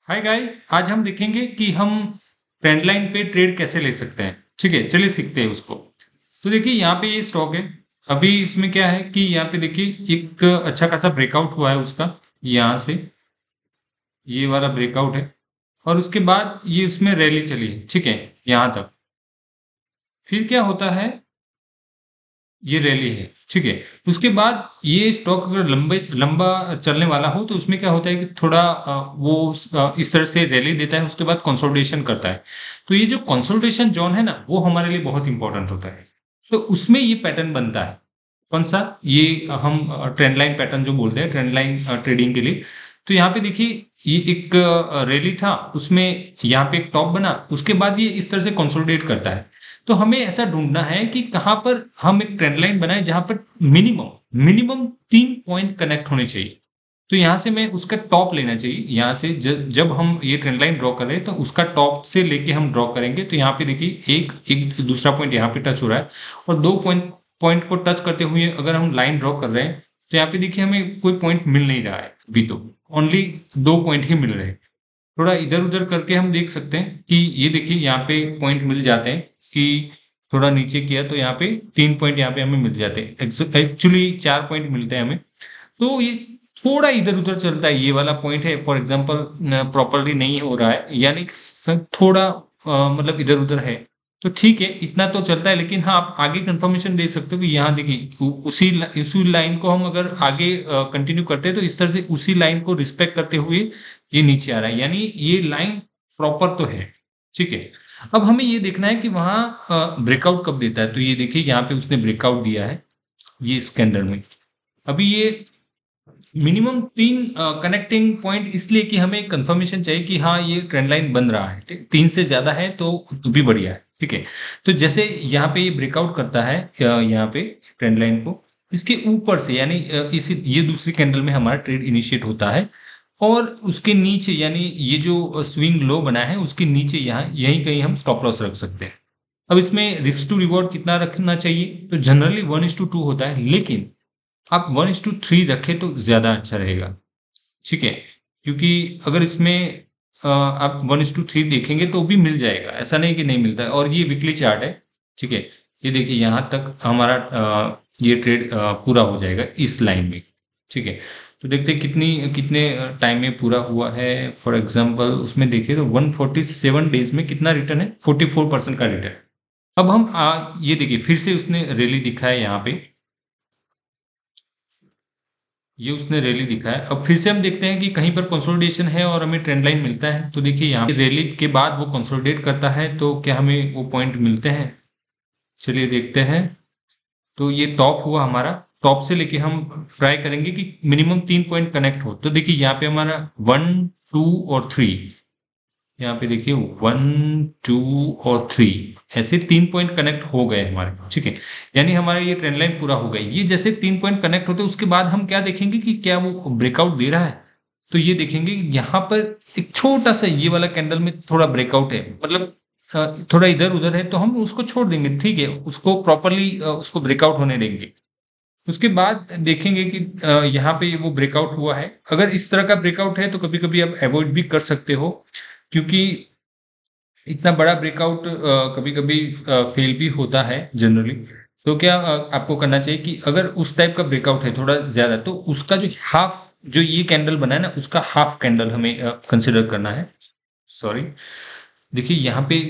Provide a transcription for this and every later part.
Hi guys, आज हम देखेंगे कि हम ट्रेंड लाइन पे ट्रेड कैसे ले सकते हैं। ठीक है, चलिए सीखते हैं उसको। तो देखिए यहाँ पे ये स्टॉक है। अभी इसमें क्या है कि यहाँ पे देखिए एक अच्छा खासा ब्रेकआउट हुआ है उसका। यहाँ से ये वाला ब्रेकआउट है और उसके बाद ये इसमें रैली चली है। ठीक है, यहाँ तक। फिर क्या होता है, ये रैली है। ठीक है, उसके बाद ये स्टॉक अगर लंबे लंबा चलने वाला हो तो उसमें क्या होता है कि थोड़ा इस तरह से रैली देता है, उसके बाद कंसोलिडेशन करता है। तो ये जो कंसोलिडेशन जोन है ना, वो हमारे लिए बहुत इंपॉर्टेंट होता है। तो उसमें ये पैटर्न बनता है। कौन सा? ये हम ट्रेंड लाइन पैटर्न जो बोलते हैं ट्रेंड लाइन ट्रेडिंग के लिए। तो यहाँ पे देखिए ये एक रैली था, उसमें यहाँ पे एक टॉप बना, उसके बाद ये इस तरह से कंसोलिडेट करता है। तो हमें ऐसा ढूंढना है कि कहाँ पर हम एक ट्रेंड लाइन बनाए जहां पर मिनिमम मिनिमम 3 पॉइंट कनेक्ट होने चाहिए। तो यहाँ से मैं उसका टॉप लेना चाहिए। यहाँ से जब हम ये ट्रेंड लाइन ड्रॉ करें तो उसका टॉप से लेके हम ड्रॉ करेंगे। तो यहाँ पे देखिए एक एक दूसरा पॉइंट यहाँ पे टच हो रहा है और दो पॉइंट पॉइंट को टच करते हुए अगर हम लाइन ड्रॉ कर रहे हैं तो यहाँ पे देखिए हमें कोई पॉइंट मिल नहीं रहा है अभी। तो ओनली 2 पॉइंट ही मिल रहे हैं। थोड़ा इधर उधर करके हम देख सकते हैं कि ये देखिए यहाँ पे पॉइंट मिल जाते हैं कि थोड़ा नीचे किया तो यहाँ पे 3 पॉइंट यहाँ पे हमें मिल जाते हैं। एक्चुअली 4 पॉइंट मिलते हैं हमें। तो ये थोड़ा इधर उधर चलता है। ये वाला पॉइंट है फॉर एग्जांपल प्रॉपरली नहीं हो रहा है, यानी थोड़ा मतलब इधर उधर है। तो ठीक है, इतना तो चलता है। लेकिन हाँ, आप आगे कंफर्मेशन दे सकते हो कि यहाँ देखिए उसी लाइन को हम अगर आगे कंटिन्यू करते हैं तो इस तरह से उसी लाइन को रिस्पेक्ट करते हुए ये नीचे आ रहा है, यानी ये लाइन प्रॉपर तो है। ठीक है, अब हमें ये देखना है कि वहां ब्रेकआउट कब देता है। तो ये देखिए यहाँ पे उसने ब्रेकआउट दिया है ये इस कैंडल में। अभी ये मिनिमम 3 कनेक्टिंग पॉइंट, इसलिए कि हमें कंफर्मेशन चाहिए कि हाँ ये ट्रेंड लाइन बन रहा है। ठीक, 3 से ज्यादा है तो भी बढ़िया है। ठीक है, तो जैसे यहाँ पे ये ब्रेकआउट करता है यहाँ पे ट्रेंड लाइन को, इसके ऊपर से यानी इसी ये दूसरी कैंडल में हमारा ट्रेड इनिशिएट होता है और उसके नीचे यानी ये जो स्विंग लो बना है उसके नीचे यहाँ यहीं कहीं हम स्टॉप लॉस रख सकते हैं। अब इसमें रिस्क टू रिवॉर्ड कितना रखना चाहिए? तो जनरली 1:2 होता है, लेकिन आप 1:3 रखें तो ज्यादा अच्छा रहेगा। ठीक है, क्योंकि अगर इसमें आप 1:3 देखेंगे तो भी मिल जाएगा, ऐसा नहीं कि नहीं मिलता है। और ये वीकली चार्ट है। ठीक है, ये देखिए यहाँ तक हमारा ये ट्रेड पूरा हो जाएगा इस लाइन में। ठीक है, तो देखते हैं कितने टाइम में पूरा हुआ है। फॉर एग्जांपल उसमें देखिए तो 147 डेज में कितना रिटर्न है? 44% का रिटर्न। अब हम ये देखिए फिर से उसने रैली दिखा है यहाँ पे, ये उसने रैली दिखा है। अब फिर से हम देखते हैं कि कहीं पर कंसोलिडेशन है और हमें ट्रेंड लाइन मिलता है। तो देखिए यहाँ पे रैली के बाद वो कंसोलिडेट करता है तो क्या हमें वो पॉइंट मिलते हैं? चलिए देखते हैं। तो ये टॉप हुआ हमारा। टॉप से लेके हम ट्राई करेंगे कि मिनिमम 3 पॉइंट कनेक्ट हो। तो देखिए यहाँ पे हमारा 1, 2 और 3, यहाँ पे देखिए 1, 2 और 3, ऐसे 3 पॉइंट कनेक्ट हो गए हमारे। ठीक है, यानी हमारा ये ट्रेंड लाइन पूरा हो गई। ये जैसे 3 पॉइंट कनेक्ट होते हैं उसके बाद हम क्या देखेंगे कि क्या वो ब्रेकआउट दे रहा है। तो ये देखेंगे यहाँ पर एक छोटा सा ये वाला कैंडल में थोड़ा ब्रेकआउट है, मतलब थोड़ा इधर उधर है, तो हम उसको छोड़ देंगे। ठीक है, उसको प्रॉपरली उसको ब्रेकआउट होने देंगे। उसके बाद देखेंगे कि यहाँ पे वो ब्रेकआउट हुआ है। अगर इस तरह का ब्रेकआउट है तो कभी कभी आप अवॉइड भी कर सकते हो, क्योंकि इतना बड़ा ब्रेकआउट कभी कभी फेल भी होता है जनरली। तो क्या आपको करना चाहिए कि अगर उस टाइप का ब्रेकआउट है थोड़ा ज्यादा, तो उसका जो हाफ, जो ये कैंडल बना है ना, उसका हाफ कैंडल हमें कंसिडर करना है। सॉरी, देखिए यहाँ पे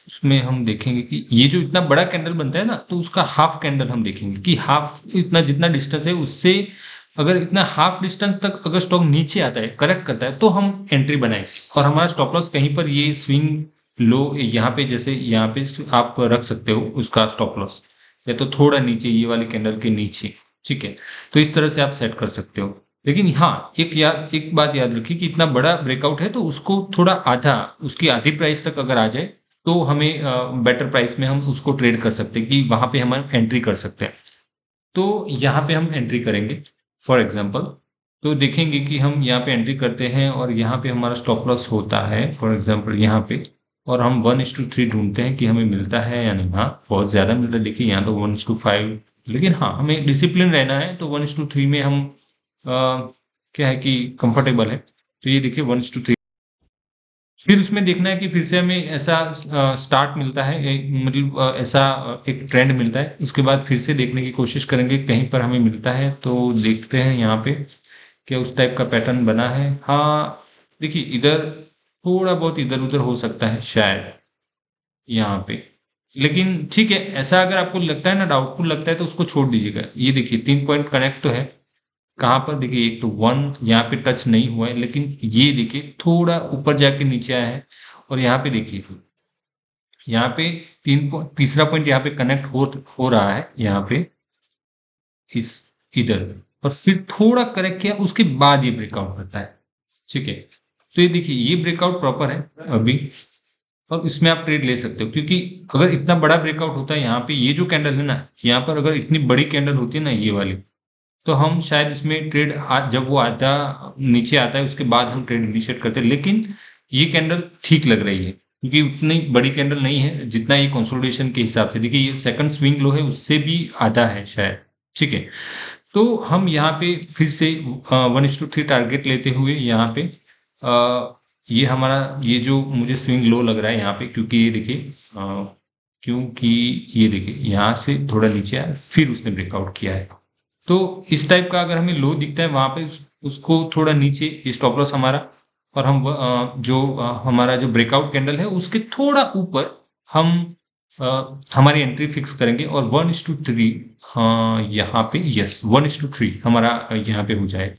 उसमें हम देखेंगे कि ये जो इतना बड़ा कैंडल बनता है ना, तो उसका हाफ कैंडल हम देखेंगे कि हाफ इतना जितना डिस्टेंस है उससे, अगर इतना हाफ डिस्टेंस तक अगर स्टॉक नीचे आता है, करेक्ट करता है, तो हम एंट्री बनाएंगे। और हमारा स्टॉप लॉस कहीं पर ये स्विंग लो यहाँ पे, जैसे यहाँ पे आप रख सकते हो उसका स्टॉप लॉस, या तो थोड़ा नीचे ये वाली कैंडल के नीचे। ठीक है, तो इस तरह से आप सेट कर सकते हो। लेकिन हाँ, एक बात याद रखिए कि इतना बड़ा ब्रेकआउट है तो उसको थोड़ा आधा, उसकी आधी प्राइस तक अगर आ जाए तो हमें बेटर प्राइस में हम उसको ट्रेड कर सकते हैं, कि वहां पे हम एंट्री कर सकते हैं। तो यहाँ पे हम एंट्री करेंगे फॉर एग्जांपल। तो देखेंगे कि हम यहाँ पे एंट्री करते हैं और यहाँ पे हमारा स्टॉप लॉस होता है फॉर एग्जांपल यहाँ पे, और हम 1:3 ढूंढते हैं कि हमें मिलता है या नहीं। हाँ, बहुत ज्यादा मिलता है। देखिए यहाँ तो 1:5, लेकिन हाँ हमें डिसिप्लिन रहना है। तो 1:3 में हम क्या है कि कंफर्टेबल है। तो ये देखिए 1:3 फिर उसमें देखना है कि फिर से हमें ऐसा स्टार्ट मिलता है, मतलब ऐसा एक ट्रेंड मिलता है, उसके बाद फिर से देखने की कोशिश करेंगे कहीं पर हमें मिलता है तो देखते हैं यहाँ पे क्या उस टाइप का पैटर्न बना है। हाँ देखिए इधर थोड़ा बहुत इधर उधर हो सकता है शायद यहाँ पे, लेकिन ठीक है, ऐसा अगर आपको लगता है ना, डाउटफुल लगता है तो उसको छोड़ दीजिएगा। ये देखिए 3 पॉइंट कनेक्ट तो है, कहाँ पर देखिए, एक तो 1 यहाँ पे टच नहीं हुआ है, लेकिन ये देखिए थोड़ा ऊपर जाके नीचे आया है। और यहाँ पे देखिए, यहाँ पे तीसरा पॉइंट यहाँ पे कनेक्ट हो रहा है यहाँ पे इस इधर, और फिर थोड़ा करेक्ट किया उसके बाद ये ब्रेकआउट करता है। ठीक है, तो ये देखिए ये ब्रेकआउट प्रॉपर है अभी, और इसमें आप ट्रेड ले सकते हो, क्योंकि अगर इतना बड़ा ब्रेकआउट होता है यहाँ पे, ये जो कैंडल है ना, यहाँ पर अगर इतनी बड़ी कैंडल होती है ना ये वाली, तो हम शायद इसमें ट्रेड जब वो आता नीचे आता है उसके बाद हम ट्रेड इनिशिएट करते हैं। लेकिन ये कैंडल ठीक लग रही है क्योंकि उतनी बड़ी कैंडल नहीं है जितना ये कंसोलिडेशन के हिसाब से, देखिए ये सेकंड स्विंग लो है उससे भी आधा है शायद। ठीक है, तो हम यहाँ पे फिर से 1:3 टारगेट लेते हुए यहाँ पे ये हमारा ये जो मुझे स्विंग लो लग रहा है यहाँ पे, क्योंकि ये देखिए क्योंकि ये देखिए यहाँ से थोड़ा नीचे आया फिर उसने ब्रेकआउट किया है, तो इस टाइप का अगर हमें लो दिखता है वहां पे उसको थोड़ा नीचे स्टॉप लॉस हमारा, और हम हमारा जो ब्रेकआउट कैंडल है उसके थोड़ा ऊपर हम हमारी एंट्री फिक्स करेंगे, और 1:3 यहाँ पे, यस 1:3 हमारा यहाँ पे हो जाए।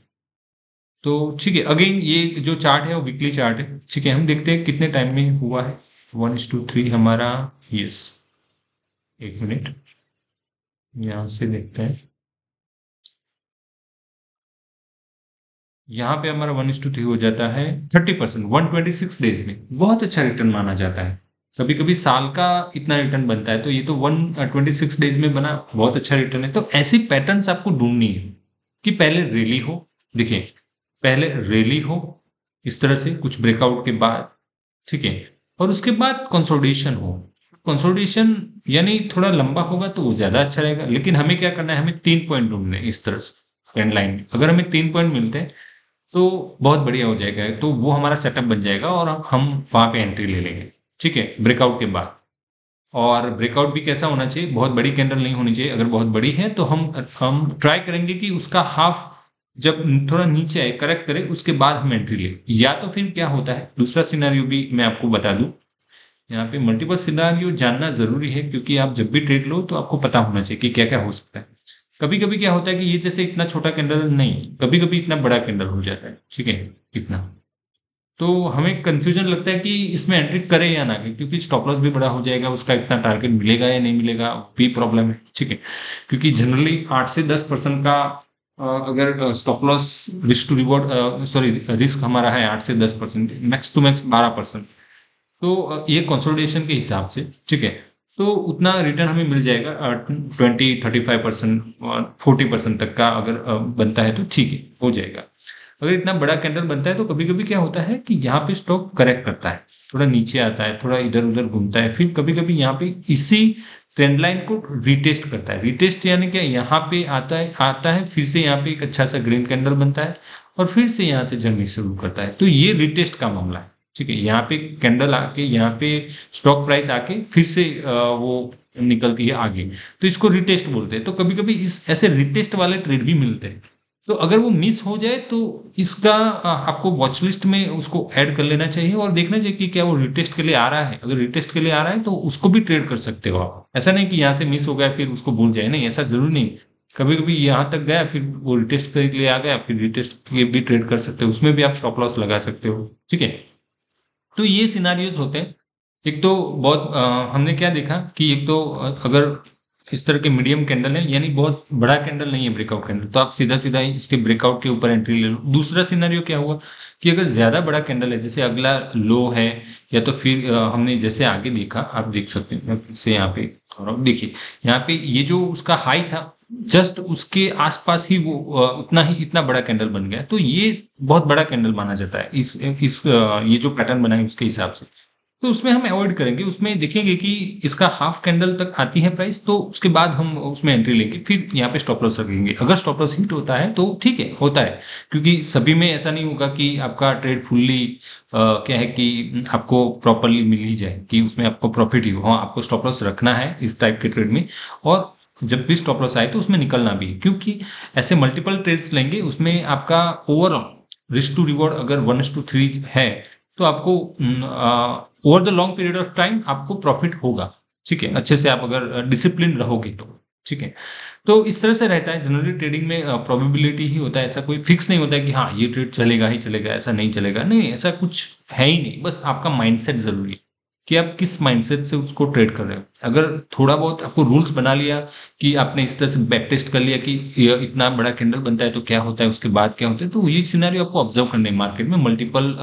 तो ठीक है, अगेन ये जो चार्ट है वो वीकली चार्ट है। ठीक है, हम देखते हैं कितने टाइम में हुआ है 1:3 हमारा। यस, एक मिनट यहाँ से देखते हैं, यहाँ पे हमारा 1:3 हो जाता है 30%, 126 डेज में बहुत अच्छा रिटर्न माना जाता है। कभी कभी साल का इतना रिटर्न बनता है, तो ये तो 126 डेज में बना बहुत अच्छा रिटर्न है। तो ऐसी पैटर्न्स आपको ढूंढनी है कि पहले रैली हो, देखिए पहले रैली हो इस तरह से कुछ ब्रेकआउट के बाद, ठीक है, और उसके बाद कंसोलिडेशन हो। कंसोलिडेशन यानी थोड़ा लंबा होगा तो वो ज्यादा अच्छा रहेगा, लेकिन हमें क्या करना है, हमें 3 पॉइंट ढूंढने हैं इस तरह से ट्रेंड लाइन में। अगर हमें 3 पॉइंट मिलते हैं तो बहुत बढ़िया हो जाएगा, तो वो हमारा सेटअप बन जाएगा और हम वहां पे एंट्री ले लेंगे। ठीक है, ब्रेकआउट के बाद। और ब्रेकआउट भी कैसा होना चाहिए, बहुत बड़ी कैंडल नहीं होनी चाहिए, अगर बहुत बड़ी है तो हम ट्राई करेंगे कि उसका हाफ जब थोड़ा नीचे आए करेक्ट करे उसके बाद हम एंट्री ले। या तो फिर क्या होता है, दूसरा सिनेरियो भी मैं आपको बता दूं, यहाँ पे मल्टीपल सिनेरियो जानना जरूरी है, क्योंकि आप जब भी ट्रेड लो तो आपको पता होना चाहिए कि क्या क्या हो सकता है। कभी कभी क्या होता है कि ये जैसे इतना छोटा कैंडल नहीं, कभी कभी इतना बड़ा कैंडल हो जाता है। ठीक है, इतना, तो हमें कंफ्यूजन लगता है कि इसमें एंट्री करें या ना करें, क्योंकि स्टॉप लॉस भी बड़ा हो जाएगा, उसका इतना टारगेट मिलेगा या नहीं मिलेगा भी प्रॉब्लम है। ठीक है, क्योंकि जनरली 8 से 10% का अगर stop loss risk to reward sorry risk हमारा है 8 से 10%, मैक्स टू मैक्स 12%। तो ये कंसोलिडेशन के हिसाब से, ठीक है, तो उतना रिटर्न हमें मिल जाएगा 20, 35%, 40% तक का अगर बनता है तो ठीक है, हो जाएगा। अगर इतना बड़ा कैंडल बनता है तो कभी कभी क्या होता है कि यहाँ पे स्टॉक करेक्ट करता है, थोड़ा नीचे आता है, थोड़ा इधर उधर घूमता है, फिर कभी कभी यहाँ पे इसी ट्रेंड लाइन को रिटेस्ट करता है। रिटेस्ट यानी क्या, यहाँ पे आता है फिर से यहाँ पे एक अच्छा सा ग्रीन कैंडल बनता है और फिर से यहाँ से जर्नी शुरू करता है, तो ये रिटेस्ट का मामला है। ठीक है, यहाँ पे कैंडल आके यहाँ पे स्टॉक प्राइस आके फिर से वो निकलती है आगे, तो इसको रिटेस्ट बोलते हैं। तो कभी कभी इस ऐसे रिटेस्ट वाले ट्रेड भी मिलते हैं, तो अगर वो मिस हो जाए तो इसका आपको वॉच लिस्ट में उसको ऐड कर लेना चाहिए और देखना चाहिए कि क्या वो रिटेस्ट के लिए आ रहा है। अगर रिटेस्ट के लिए आ रहा है तो उसको भी ट्रेड कर सकते हो आप, ऐसा नहीं कि यहाँ से मिस हो गया फिर उसको भूल जाए, नहीं ऐसा जरूरी नहीं। कभी कभी यहाँ तक गया फिर वो रिटेस्ट के लिए आ गया, फिर रिटेस्ट के भी ट्रेड कर सकते हो, उसमें भी आप स्टॉप लॉस लगा सकते हो। ठीक है, तो ये सिनारियोज होते हैं। एक तो बहुत हमने क्या देखा कि एक तो अगर इस तरह के मीडियम कैंडल है, यानी बहुत बड़ा कैंडल नहीं है ब्रेकआउट कैंडल, तो आप सीधा सीधा इसके ब्रेकआउट के ऊपर एंट्री ले लो। दूसरा सिनारियो क्या हुआ कि अगर ज्यादा बड़ा कैंडल है, जैसे अगला लो है, या तो फिर हमने जैसे आगे देखा, आप देख सकते हैं जैसे यहाँ पे थोड़ा देखिए, यहाँ पे ये जो उसका हाई था जस्ट उसके आसपास ही वो उतना ही इतना बड़ा कैंडल बन गया, तो ये बहुत बड़ा कैंडल माना जाता है इस ये जो पैटर्न बना है उसके हिसाब से। तो उसमें हम अवॉइड करेंगे, उसमें देखेंगे कि इसका हाफ कैंडल तक आती है प्राइस, तो उसके बाद हम उसमें एंट्री लेंगे, फिर यहाँ पे स्टॉप लॉस रखेंगे। अगर स्टॉप लॉस हिट होता है तो ठीक है, होता है, क्योंकि सभी में ऐसा नहीं होगा कि आपका ट्रेड फुल्ली क्या है कि आपको प्रॉपरली मिल ही जाए कि उसमें आपको प्रॉफिट ही हो। हाँ, आपको स्टॉप लॉस रखना है इस टाइप के ट्रेड में, और जब भी स्टॉप लॉस आए तो उसमें निकलना भी है, क्योंकि ऐसे मल्टीपल ट्रेड्स लेंगे उसमें आपका ओवरऑल रिस्क टू रिवॉर्ड अगर 1:3 है, तो आपको over the long period of time आपको प्रॉफिट होगा। ठीक है, अच्छे से आप अगर डिसिप्लिन रहोगे तो। ठीक है, तो इस तरह से रहता है जनरली ट्रेडिंग में, प्रोबेबिलिटी ही होता है, ऐसा कोई फिक्स नहीं होता है कि हाँ ये ट्रेड चलेगा ही चलेगा, ऐसा नहीं चलेगा, नहीं, ऐसा कुछ है ही नहीं। बस आपका माइंडसेट जरूरी है कि आप किस माइंडसेट से उसको ट्रेड कर रहे हो। अगर थोड़ा बहुत आपको रूल्स बना लिया कि आपने इस तरह से बैक टेस्ट कर लिया कि ये इतना बड़ा कैंडल बनता है तो क्या होता है, उसके बाद क्या होता है, तो ये सिनेरियो आपको ऑब्जर्व करने मार्केट में मल्टीपल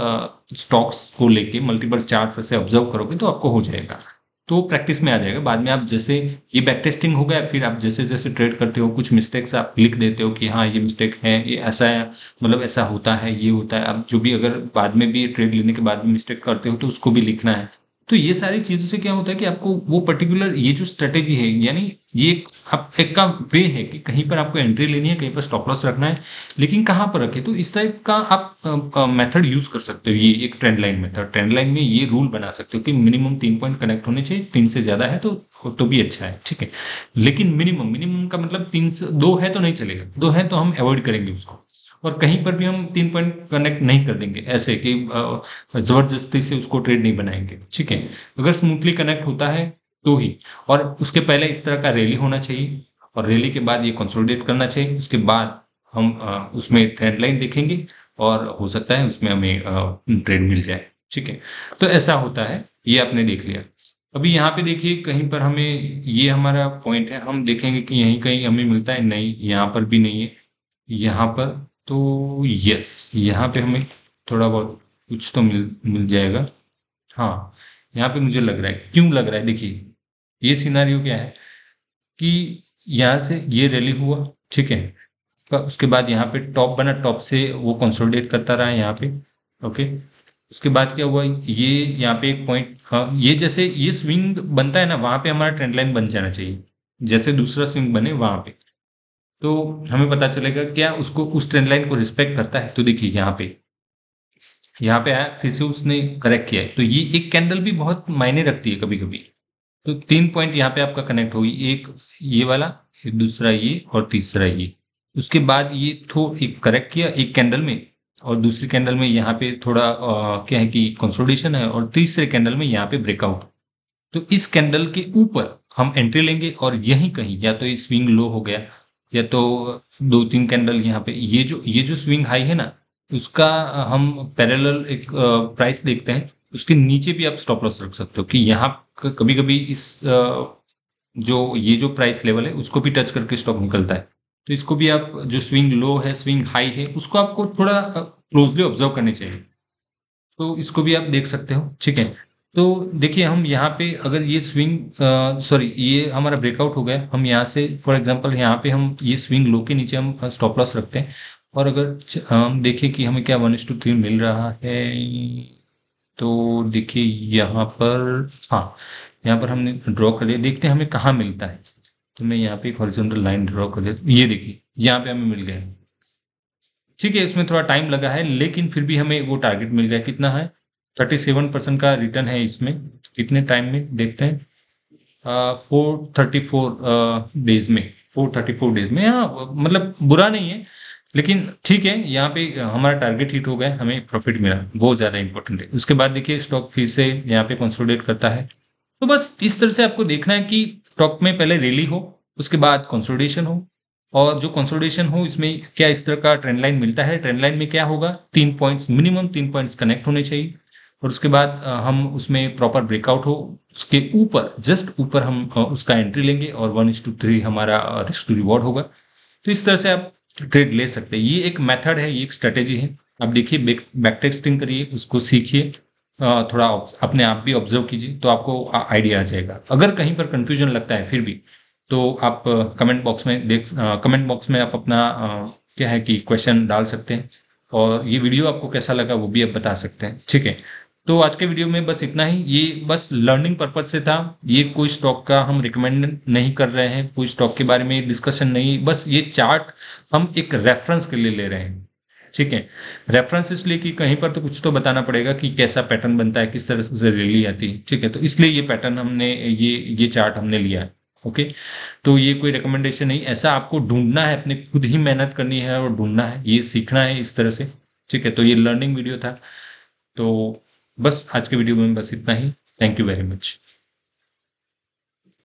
स्टॉक्स को लेके मल्टीपल चार्ट्स ऐसे ऑब्जर्व करोगे तो आपको हो जाएगा, तो प्रैक्टिस में आ जाएगा। बाद में आप जैसे ये बैक टेस्टिंग हो गया, फिर आप जैसे जैसे ट्रेड करते हो कुछ मिस्टेक्स आप लिख देते हो कि हाँ ये मिस्टेक है, ये ऐसा है, मतलब ऐसा होता है, ये होता है। आप जो भी अगर बाद में भी ट्रेड लेने के बाद में मिस्टेक करते हो तो उसको भी लिखना है। तो ये सारी चीजों से क्या होता है कि आपको वो पर्टिकुलर ये जो स्ट्रेटेजी है, यानी ये आप एक का वे है कि कहीं पर आपको एंट्री लेनी है, कहीं पर स्टॉप लॉस रखना है, लेकिन कहाँ पर रखे, तो इस टाइप का आप मेथड यूज कर सकते हो। ये एक trend line method, trend line में ये रूल बना सकते हो कि मिनिमम 3 पॉइंट कनेक्ट होने चाहिए, 3 से ज्यादा है तो भी अच्छा है। ठीक है, लेकिन मिनिमम मिनिमम का मतलब 3 से 2 है तो नहीं चलेगा, 2 है तो हम अवॉइड करेंगे उसको, और कहीं पर भी हम 3 पॉइंट कनेक्ट नहीं कर देंगे ऐसे कि जबरदस्ती से उसको ट्रेड नहीं बनाएंगे। ठीक है, अगर स्मूथली कनेक्ट होता है तो ही, और उसके पहले इस तरह का रैली होना चाहिए, और रैली के बाद ये कंसोलिडेट करना चाहिए, उसके बाद हम उसमें ट्रेंड लाइन देखेंगे, और हो सकता है उसमें हमें ट्रेड मिल जाए। ठीक है, तो ऐसा होता है, ये आपने देख लिया। अभी यहाँ पे देखिए कहीं पर हमें, ये हमारा पॉइंट है, हम देखेंगे कि यहीं कहीं हमें मिलता है, नहीं यहाँ पर भी नहीं है, यहाँ पर तो यस, यहाँ पे हमें थोड़ा बहुत कुछ तो मिल मिल जाएगा। हाँ, यहाँ पे मुझे लग रहा है, क्यों लग रहा है, देखिए ये सिनारियो क्या है कि यहाँ से ये रैली हुआ, ठीक है, उसके बाद यहाँ पे टॉप बना, टॉप से वो कंसोलिडेट करता रहा यहाँ पे। ओके, उसके बाद क्या हुआ, ये यहाँ पे एक पॉइंट, हाँ, ये जैसे ये स्विंग बनता है ना, वहां पे हमारा ट्रेंड लाइन बन जाना चाहिए, जैसे दूसरा स्विंग बने वहां पे, तो हमें पता चलेगा क्या उसको उस ट्रेंड लाइन को रिस्पेक्ट करता है। तो देखिए यहाँ पे आया, फिर से उसने करेक्ट किया है, तो ये एक कैंडल भी बहुत मायने रखती है कभी कभी। तो 3 पॉइंट यहाँ पे आपका कनेक्ट होगी, एक ये वाला, फिर दूसरा ये, और तीसरा ये। उसके बाद ये एक करेक्ट किया एक कैंडल में, और दूसरी कैंडल में यहाँ पे थोड़ा क्या है कि कंसोलिडेशन है, और तीसरे कैंडल में यहाँ पे ब्रेकआउट। तो इस कैंडल के ऊपर हम एंट्री लेंगे, और यहीं कहीं या तो ये स्विंग लो हो गया, या तो 2-3 कैंडल यहाँ पे, ये जो स्विंग हाई है ना, उसका हम पैरेलल एक प्राइस देखते हैं, उसके नीचे भी आप स्टॉप लॉस रख सकते हो कि यहाँ कभी कभी इस जो ये जो प्राइस लेवल है उसको भी टच करके स्टॉक निकलता है। तो इसको भी आप, जो स्विंग लो है स्विंग हाई है, उसको आपको थोड़ा क्लोजली ऑब्जर्व करने चाहिए, तो इसको भी आप देख सकते हो। ठीक है, तो देखिए हम यहाँ पे अगर ये स्विंग, सॉरी, ये हमारा ब्रेकआउट हो गया, हम यहाँ से फॉर एग्जांपल यहाँ पे हम ये स्विंग लो के नीचे हम स्टॉप लॉस रखते हैं, और अगर हम देखें कि हमें क्या 1:3 मिल रहा है, तो देखिए यहाँ पर, हाँ, यहाँ पर हमने ड्रॉ कर लिया, देखते हैं हमें कहाँ मिलता है। तो मैं यहाँ पे एक हॉरिजॉन्टल लाइन ड्रॉ कर लिया, ये देखिए यहाँ पे हमें मिल गया है। ठीक है, इसमें थोड़ा टाइम लगा है, लेकिन फिर भी हमें वो टारगेट मिल गया, कितना है, 37% का रिटर्न है इसमें। कितने टाइम में देखते हैं, 434 डेज में, 434 डेज में। हाँ, मतलब बुरा नहीं है, लेकिन ठीक है, यहाँ पे हमारा टारगेट हिट हो गया, हमें प्रॉफिट मिला, वो ज़्यादा इंपॉर्टेंट है। उसके बाद देखिए स्टॉक फिर से यहाँ पे कंसोलिडेट करता है। तो बस इस तरह से आपको देखना है कि स्टॉक में पहले रैली हो, उसके बाद कंसोलिडेशन हो, और जो कंसोलिडेशन हो इसमें क्या इस तरह का ट्रेंड लाइन मिलता है, ट्रेंड लाइन में क्या होगा, 3 पॉइंट्स, मिनिमम 3 पॉइंट्स कनेक्ट होने चाहिए, और उसके बाद हम उसमें प्रॉपर ब्रेकआउट हो, उसके ऊपर जस्ट ऊपर हम उसका एंट्री लेंगे, और 1:3 हमारा रिस्क टू रिवॉर्ड होगा। तो इस तरह से आप ट्रेड ले सकते हैं, ये एक मेथड है, ये एक स्ट्रेटेजी है। आप देखिए, बैक टेस्टिंग करिए, उसको सीखिए, थोड़ा अपने आप भी ऑब्जर्व कीजिए, तो आपको आइडिया आ जाएगा। अगर कहीं पर कंफ्यूजन लगता है फिर भी, तो आप कमेंट बॉक्स में आप अपना क्या है कि क्वेश्चन डाल सकते हैं, और ये वीडियो आपको कैसा लगा वो भी आप बता सकते हैं। ठीक है, तो आज के वीडियो में बस इतना ही, ये बस लर्निंग पर्पज से था। ये कोई स्टॉक का हम रिकमेंड नहीं कर रहे हैं, कोई स्टॉक के बारे में डिस्कशन नहीं, बस ये चार्ट हम एक रेफरेंस के लिए ले रहे हैं। ठीक है, रेफरेंस इसलिए कि कहीं पर तो कुछ तो बताना पड़ेगा कि कैसा पैटर्न बनता है, किस तरह से रैली आती है। ठीक है, तो इसलिए ये पैटर्न हमने ये चार्ट हमने लिया है। ओके, तो ये कोई रिकमेंडेशन नहीं, ऐसा आपको ढूंढना है, अपने खुद ही मेहनत करनी है और ढूंढना है, ये सीखना है इस तरह से। ठीक है, तो ये लर्निंग वीडियो था। तो बस आज के वीडियो में बस इतना ही। Thank you very much.